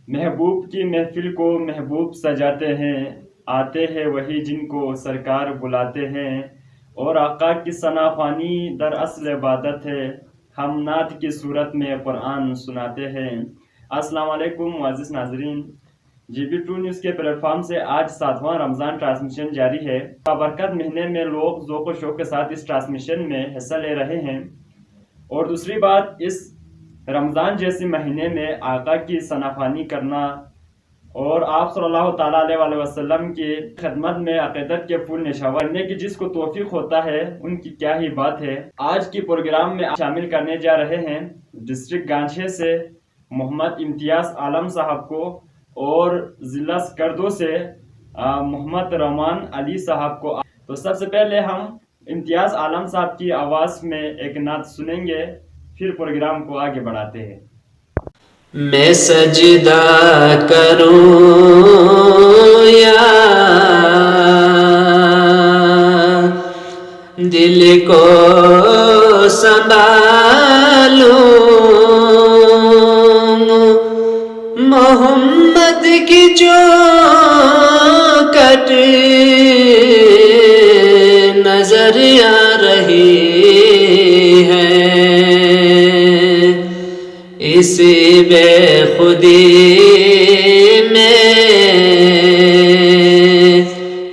محبوب کی محفل کو محبوب سجاتے ہیں، آتے ہیں وہی جن کو سرکار بلاتے ہیں، اور آقا کی ثنا خوانی در اصل عبادت ہے، ہم نعت کی صورت میں قرآن سناتے ہیں۔ السلام علیکم معزز ناظرین، GB2 نیوز کے پلیٹ فارم سے آج 7واں رمضان ٹرانسمیشن جاری ہے۔ بابرکت مہینے میں لوگ ذوق و شوق کے ساتھ اس ٹرانسمیشن میں حصہ لے رہے ہیں، اور دوسری بات اس رمضان جیسے مہینے میں آقا کی ثنا خوانی کرنا اور آپ صلی اللہ تعالیٰ علیہ وسلم کی خدمت میں عقیدت کے پھول نشاور کرنے کی جس کو توفیق ہوتا ہے ان کی کیا ہی بات ہے۔ آج کی پروگرام میں شامل کرنے جا رہے ہیں ڈسٹرکٹ گانچھے سے محمد امتیاز عالم صاحب کو، اور ضلع سکردو سے محمد رحمان علی صاحب کو۔ تو سب سے پہلے ہم امتیاز عالم صاحب کی آواز میں ایک نعت سنیں گے، پھر پروگرام کو آگے بڑھاتے ہیں۔ میں سجدہ کروں یا دل کو سنبھالوں، محمد کی چوکھٹ نظر آ رہی ہے، اسی بے خودی میں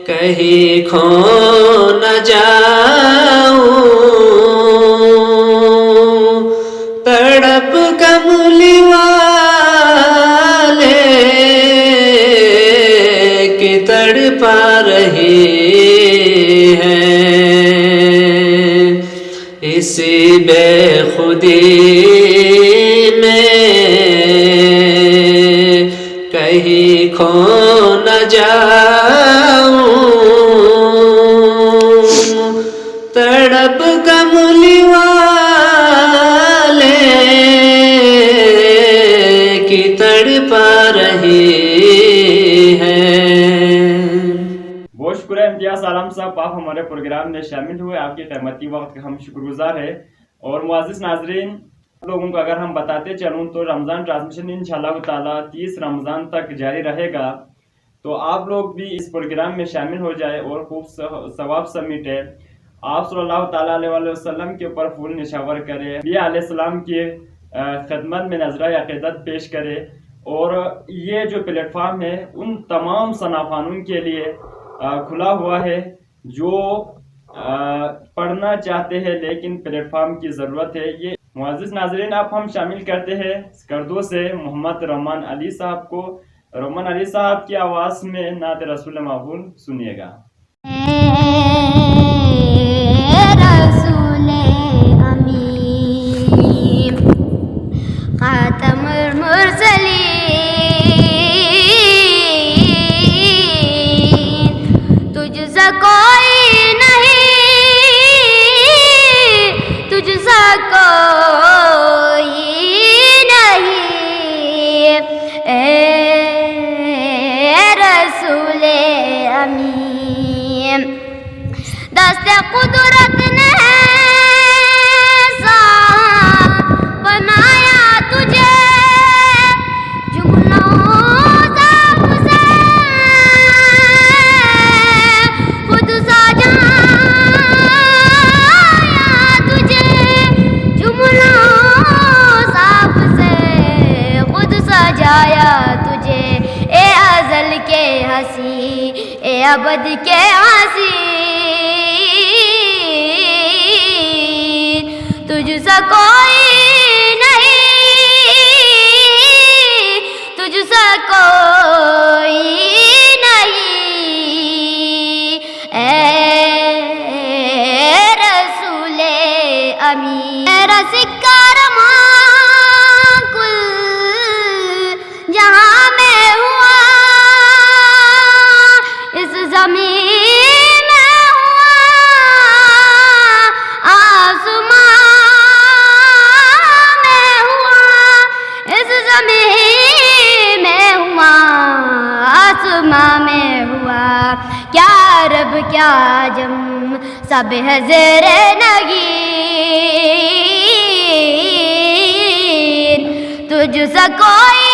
کہیں کھو نہ جاؤں، تڑپ کملی والے کی تڑپا رہی ہے، اسی بے خودی کہیں کھو نہ جاؤں، تڑپ کملی والے کی تڑپا رہی ہے۔ بہت شکریہ امتیاز عالم صاحب، آپ ہمارے پروگرام میں شامل ہوئے، آپ کے قیمتی وقت کا ہم شکر گزار ہیں۔ اور معزز ناظرین، لوگوں کو اگر ہم بتاتے چلوں تو رمضان ٹرانسمیشن انشاءاللہ تعالیٰ 30 رمضان تک جاری رہے گا، تو آپ لوگ بھی اس پروگرام میں شامل ہو جائے اور خوب ثواب سمیٹے، آپ صلی اللہ تعالیٰ علیہ وسلم کے اوپر پھول نشاور کرے، نبی علیہ السلام کی خدمت میں نذرۂ عقیدت پیش کرے۔ اور یہ جو پلیٹ فارم ہے ان تمام ثنا خوانوں کے لیے کھلا ہوا ہے جو پڑھنا چاہتے ہیں لیکن پلیٹ فارم کی ضرورت ہے۔ یہ معزز ناظرین، آپ ہم شامل کرتے ہیں سکردو سے محمد رحمان علی صاحب کو۔ رحمان علی صاحب کی آواز میں نعت رسول مقبول سنیے گا۔ رسول امین خاتم المرسلین، تجھ سا کوئی نہیں، تجھ سا کوئی نہیں، اے رسول امین، دست قدرت نے بنایا تجھے جملوں ذات سے، خود سجایا تجھے جملوں ذات سے، خود سجایا تجھے، اے ازل کے ہنسی، اے ابد کے ہنسی، تجھ سا کوئی نہیں، تجھ سا کوئی نہیں، اے رسول امین، میرا سکہ رماں کل جہاں میں ہوا، اس زمین میں ہوا، آسمان میں ہوا، اس زمین میں ہوا، آسمان میں ہوا، کیا عرب کیا عجم سب ہے زیر نگین، تجھ سا کوئی